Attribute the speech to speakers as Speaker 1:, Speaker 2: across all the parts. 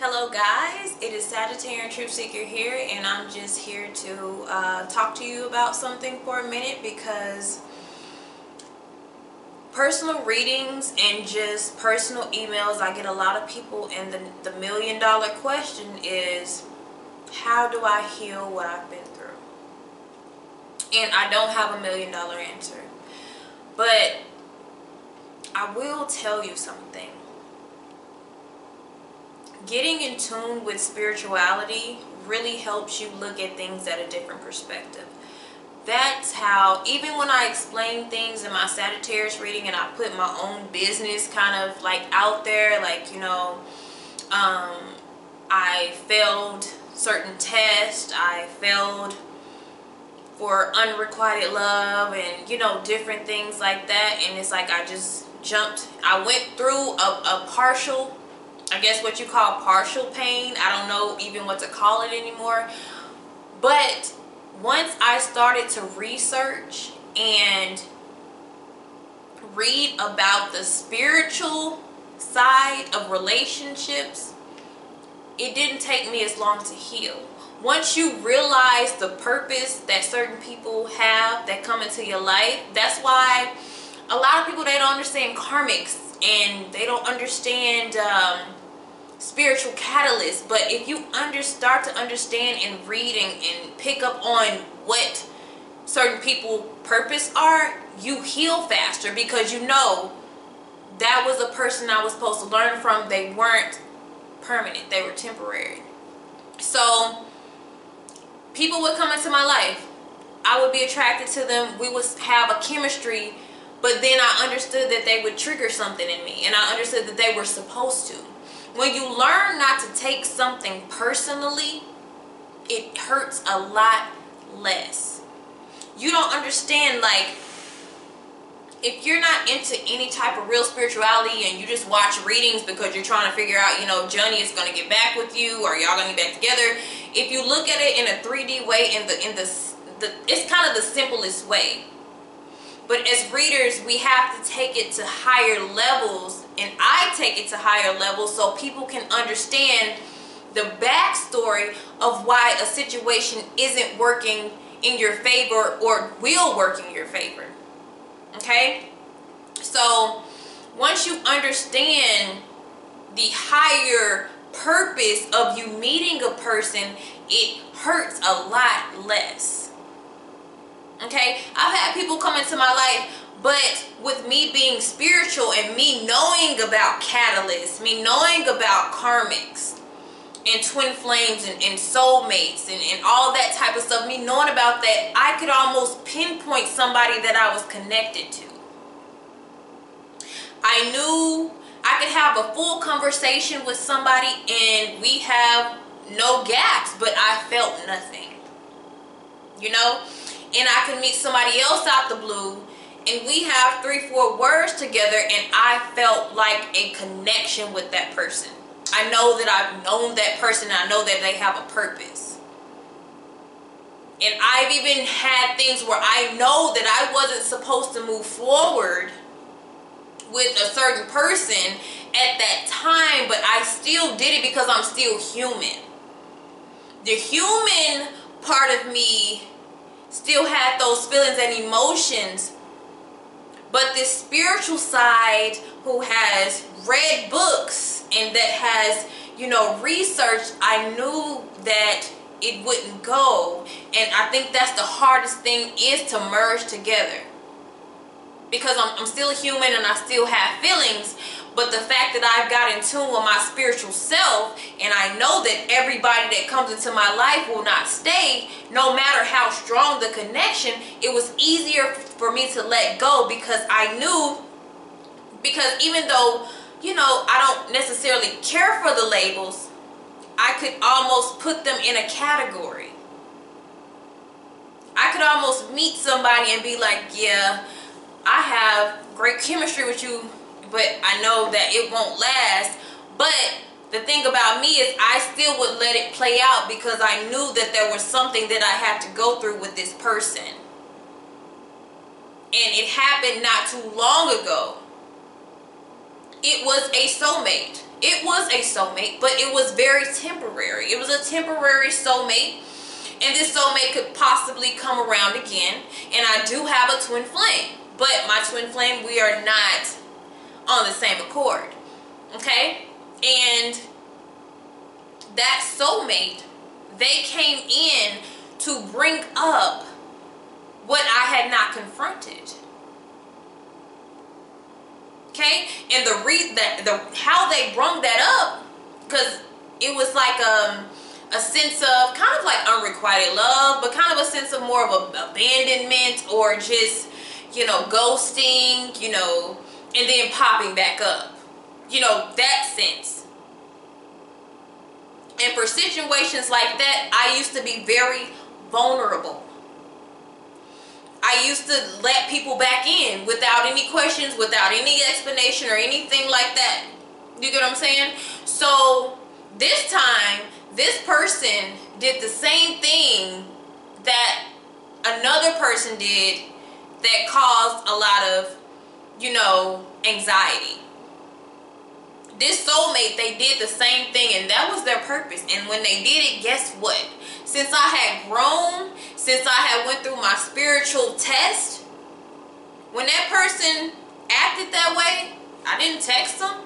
Speaker 1: Hello guys, it is Sagittarian Truth Seeker here, and I'm just here to talk to you about something for a minute, because personal readings and just personal emails, I get a lot of people, and the million-dollar question is, how do I heal what I've been through? And I don't have a million-dollar answer, but I will tell you something. Getting in tune with spirituality really helps you look at things at a different perspective. That's how, even when I explain things in my Sagittarius reading and I put my own business kind of like out there, like, you know, I failed certain tests, I failed for unrequited love, and, you know, different things like that. And it's like I just jumped, I went through a partial, I guess what you call partial pain. I don't know even what to call it anymore. But once I started to research and read about the spiritual side of relationships, it didn't take me as long to heal. Once you realize the purpose that certain people have that come into your life, that's why a lot of people, they don't understand karmics and they don't understand spiritual catalysts. But if you start to understand and read and pick up on what certain people's purpose are, you heal faster, because you know that was a person I was supposed to learn from. They weren't permanent, they were temporary. So people would come into my life, I would be attracted to them, we would have a chemistry, but then I understood that they would trigger something in me, and I understood that they were supposed to. When you learn not to take something personally, it hurts a lot less. You don't understand, like, if you're not into any type of real spirituality and you just watch readings because you're trying to figure out, you know, Johnny is going to get back with you, or y'all going to get back together. If you look at it in a 3D way, it's kind of the simplest way. But as readers, we have to take it to higher levels, and I take it to higher levels so people can understand the backstory of why a situation isn't working in your favor or will work in your favor. Okay? So once you understand the higher purpose of you meeting a person, it hurts a lot less. Okay, I've had people come into my life, but with me being spiritual and me knowing about catalysts, me knowing about karmics and twin flames and soulmates and all that type of stuff, me knowing about that, I could almost pinpoint somebody that I was connected to. I knew I could have a full conversation with somebody and we have no gaps, but I felt nothing, you know? And I can meet somebody else out the blue and we have 3-4 words together and I felt like a connection with that person. I know that I've known that person, and I know that they have a purpose. And I've even had things where I know that I wasn't supposed to move forward with a certain person at that time, but I still did it because I'm still human. The human part of me still had those feelings and emotions, but this spiritual side, who has read books and that has, you know, researched, I knew that it wouldn't go. And I think that's the hardest thing, is to merge together, because I'm still human and I still have feelings. But the fact that I've got in tune with my spiritual self, and I know that everybody that comes into my life will not stay, no matter how strong the connection, it was easier for me to let go, because I knew, because even though, you know, I don't necessarily care for the labels, I could almost put them in a category. I could almost meet somebody and be like, yeah, I have great chemistry with you, but I know that it won't last. But the thing about me is I still would let it play out, because I knew that there was something that I had to go through with this person. And it happened not too long ago. It was a soulmate. it was a soulmate, but it was very temporary. It was a temporary soulmate, and this soulmate could possibly come around again. And I do have a twin flame, but my twin flame, we are not on the same accord, okay? And that soulmate, they came in to bring up what I had not confronted. Okay, and the reason that how they brung that up, because it was like a sense of kind of like unrequited love, but kind of a sense of more of abandonment, or just, you know, ghosting, you know, and then popping back up, you know, that sense. And for situations like that, I used to be very vulnerable. I used to let people back in without any questions, without any explanation or anything like that. You get what I'm saying? So this time, this person did the same thing that another person did that caused a lot of, you know, anxiety. This soulmate, they did the same thing, and that was their purpose. And when they did it, guess what? Since I had grown, since I had went through my spiritual test, when that person acted that way, I didn't text them.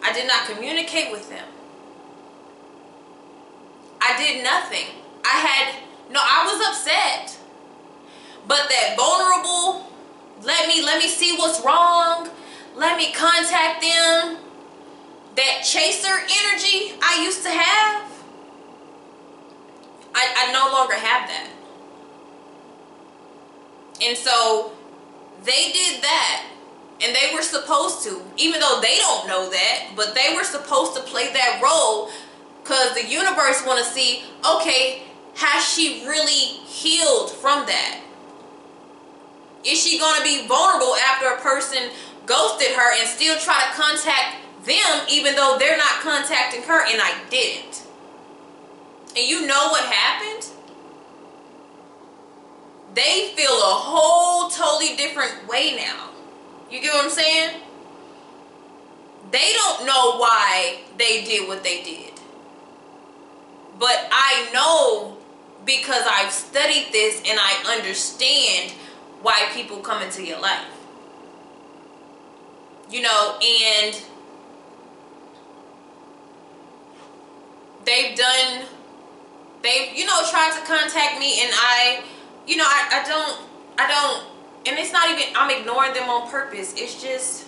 Speaker 1: I did not communicate with them. I did nothing. I was upset. But that vulnerable, let me see what's wrong, let me contact them, that chaser energy I used to have, I no longer have that. And so they did that, and they were supposed to, even though they don't know that, but they were supposed to play that role, because the universe want to see, okay, has she really healed from that? Is she going to be vulnerable after a person ghosted her and still try to contact them even though they're not contacting her? And I didn't. And you know what happened? They feel a whole totally different way now. You get what I'm saying? They don't know why they did what they did. But I know, because I've studied this and I understand why people come into your life. You know, and they've, you know, tried to contact me, and I don't, and it's not even, I'm ignoring them on purpose. It's just,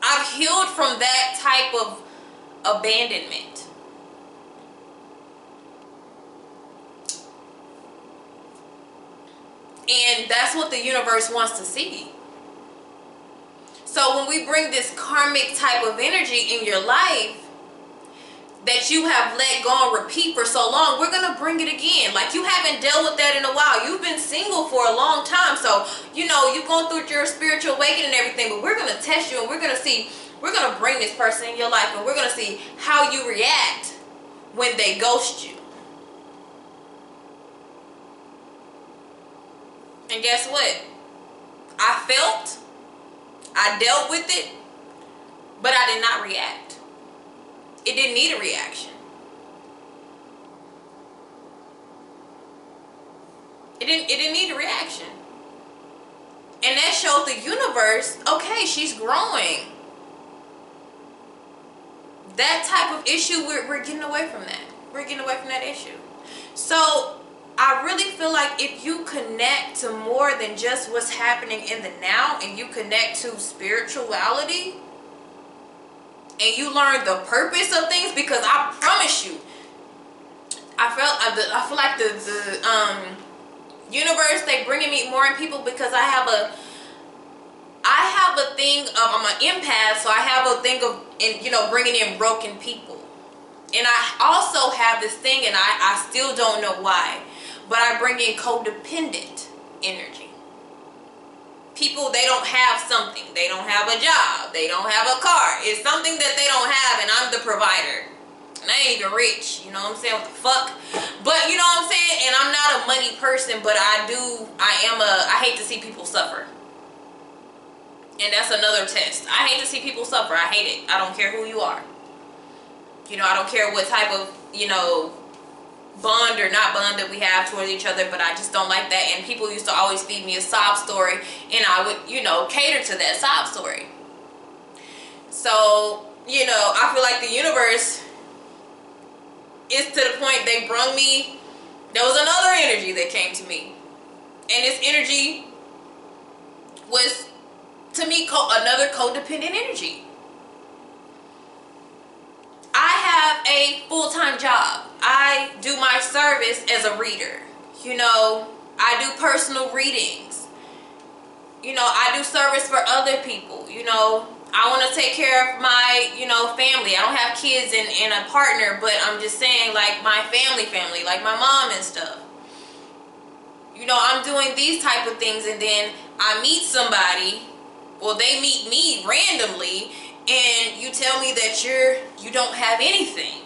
Speaker 1: I've healed from that type of abandonment. And that's what the universe wants to see. So when we bring this karmic type of energy in your life that you have let go and repeat for so long, we're going to bring it again. Like, you haven't dealt with that in a while. You've been single for a long time. So, you know, you've gone through your spiritual awakening and everything, but we're going to test you, and we're going to see, we're going to bring this person in your life, and we're going to see how you react when they ghost you. And guess what? I dealt with it, but I did not react. It didn't need a reaction. It didn't need a reaction. And that showed the universe, okay, she's growing. That type of issue, we're getting away from that. We're getting away from that issue. So I really feel like if you connect to more than just what's happening in the now, and you connect to spirituality, and you learn the purpose of things, because I promise you, I feel like the universe, they bringing me more in people, because I have a thing of, I'm an empath, so I have a thing of, you know, bringing in broken people. And I also have this thing, and I still don't know why, but I bring in codependent energy. People, they don't have something. They don't have a job. They don't have a car. It's something that they don't have, and I'm the provider. And I ain't even rich. You know what I'm saying? What the fuck? But you know what I'm saying? And I'm not a money person, but I hate to see people suffer. And that's another test. I hate to see people suffer. I hate it. I don't care who you are. You know, I don't care what type of, you know, bond or not bond that we have towards each other, but I just don't like that. And people used to always feed me a sob story, and I would, you know, cater to that sob story. So, you know, I feel like the universe is to the point they brung me. There was another energy that came to me, and this energy was, to me, another codependent energy. I have a full-time job. I do my service as a reader. You know, I do personal readings. You know, I do service for other people. You know, I want to take care of my, you know, family. I don't have kids and a partner, but I'm just saying, like, my family, like my mom and stuff. You know, I'm doing these type of things, and then I meet somebody, well, they meet me randomly, and you tell me that you don't have anything.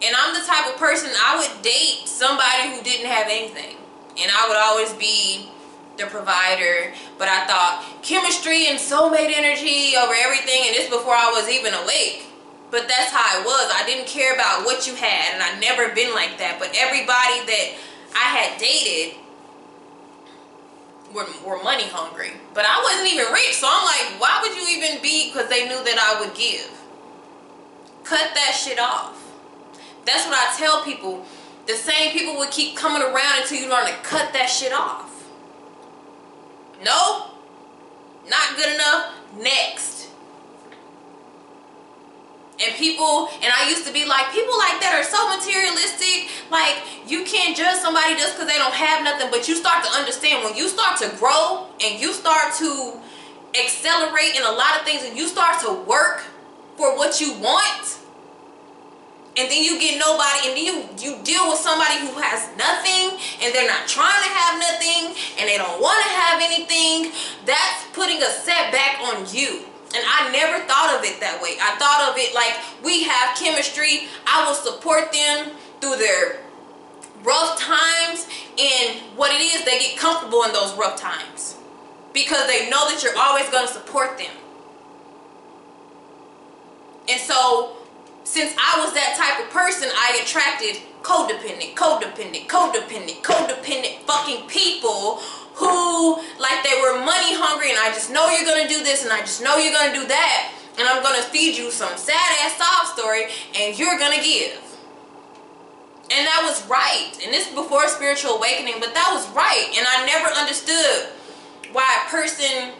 Speaker 1: And I'm the type of person, I would date somebody who didn't have anything. And I would always be the provider. But I thought chemistry and soulmate energy over everything. And this before I was even awake. But that's how it was. I didn't care about what you had. And I never been like that. But everybody that I had dated were money hungry. But I wasn't even rich. So I'm like, why would you even be? Because they knew that I would give. Cut that shit off. That's what I tell people. The same people would keep coming around until you learn to cut that shit off. No, not good enough. Next. And people, and I used to be like, people like that are so materialistic. Like, you can't judge somebody just because they don't have nothing. But you start to understand, when you start to grow and you start to accelerate in a lot of things, and you start to work for what you want, and then you get nobody, and then you deal with somebody who has nothing, and they're not trying to have nothing, and they don't want to have anything, that's putting a setback on you. And I never thought of it that way. I thought of it like, we have chemistry. I will support them through their rough times, and what it is, they get comfortable in those rough times because they know that you're always going to support them. And so, since I was that type of person, I attracted codependent fucking people who, like, they were money hungry, and I just know you're gonna do this, and I just know you're gonna do that, and I'm gonna feed you some sad ass sob story, and you're gonna give. And that was right. And this is before spiritual awakening, but that was right. And I never understood why a person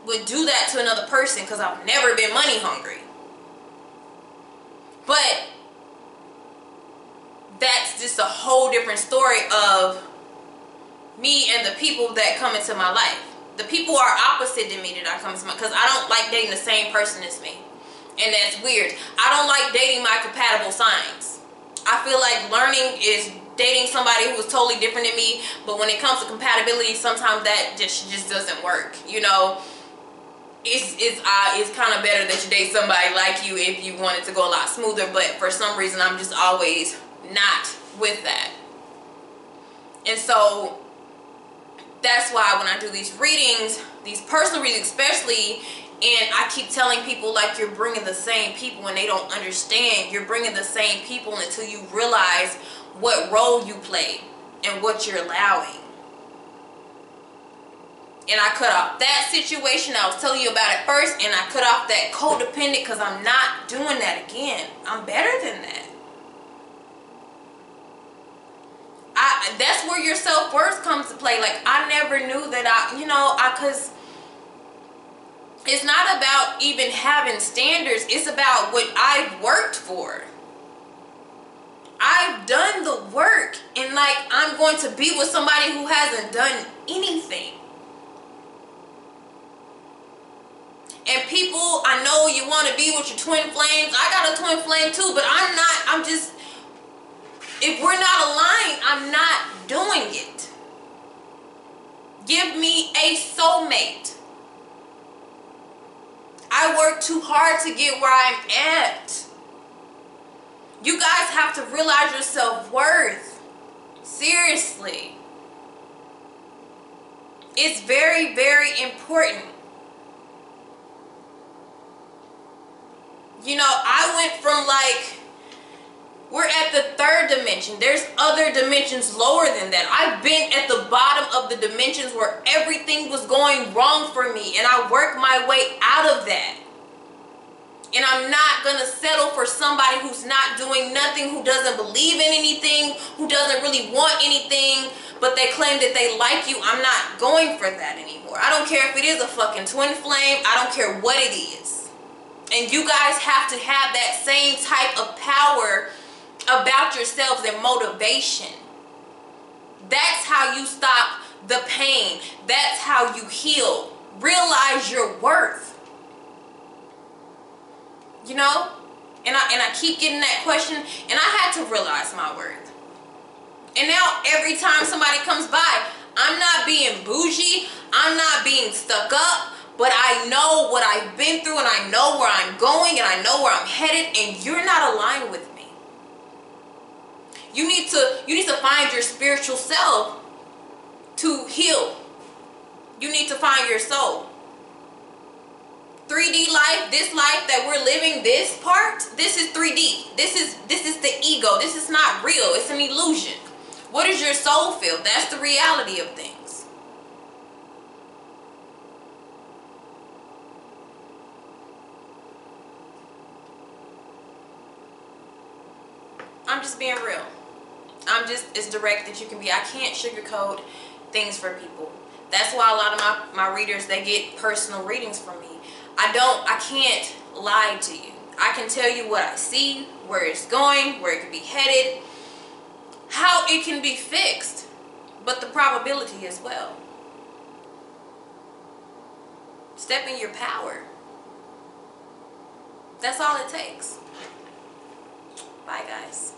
Speaker 1: would do that to another person, because I've never been money hungry. But that's just a whole different story of me and the people that come into my life. The people are opposite to me that I come into my, because I don't like dating the same person as me. And that's weird. I don't like dating my compatible signs. I feel like learning is dating somebody who is totally different than me, but when it comes to compatibility, sometimes that just doesn't work. You know, it's kind of better that you date somebody like you if you want it to go a lot smoother, but for some reason I'm just always not with that. And so that's why when I do these readings, these personal readings especially, and I keep telling people, like, you're bringing the same people, and they don't understand. You're bringing the same people until you realize what role you play and what you're allowing. And I cut off that situation I was telling you about at first, and I cut off that codependent, because I'm not doing that again. I'm better than that. That's where your self-worth comes to play. Like, I never knew that because it's not about even having standards. It's about what I've worked for. I've done the work, and like, I'm going to be with somebody who hasn't done anything. And people, I know you want to be with your twin flames. I got a twin flame too, but if we're not aligned, I'm not doing it. Give me a soulmate. I work too hard to get where I'm at. You guys have to realize your self-worth. Seriously. It's very, very important. You know, I went from like, we're at the 3rd dimension. There's other dimensions lower than that. I've been at the bottom of the dimensions where everything was going wrong for me, and I worked my way out of that. And I'm not going to settle for somebody who's not doing nothing, who doesn't believe in anything, who doesn't really want anything, but they claim that they like you. I'm not going for that anymore. I don't care if it is a fucking twin flame. I don't care what it is. And you guys have to have that same type of power about yourselves and motivation. That's how you stop the pain. That's how you heal. Realize your worth. You know? And I keep getting that question, and I had to realize my worth. And now every time somebody comes by, I'm not being bougie, I'm not being stuck up, but I know what I've been through, and I know where I'm going, and I know where I'm headed, and you're not aligned with me. You need to find your spiritual self to heal. You need to find your soul. 3D life, this life that we're living, this part, this is 3D. This is the ego. This is not real. It's an illusion. What does your soul feel? That's the reality of things. I'm just being real. I'm just as direct as you can be. I can't sugarcoat things for people. That's why a lot of my readers, they get personal readings from me. I can't lie to you. I can tell you what I see, where it's going, where it could be headed, how it can be fixed, but the probability as well. Step in your power. That's all it takes. Bye, guys.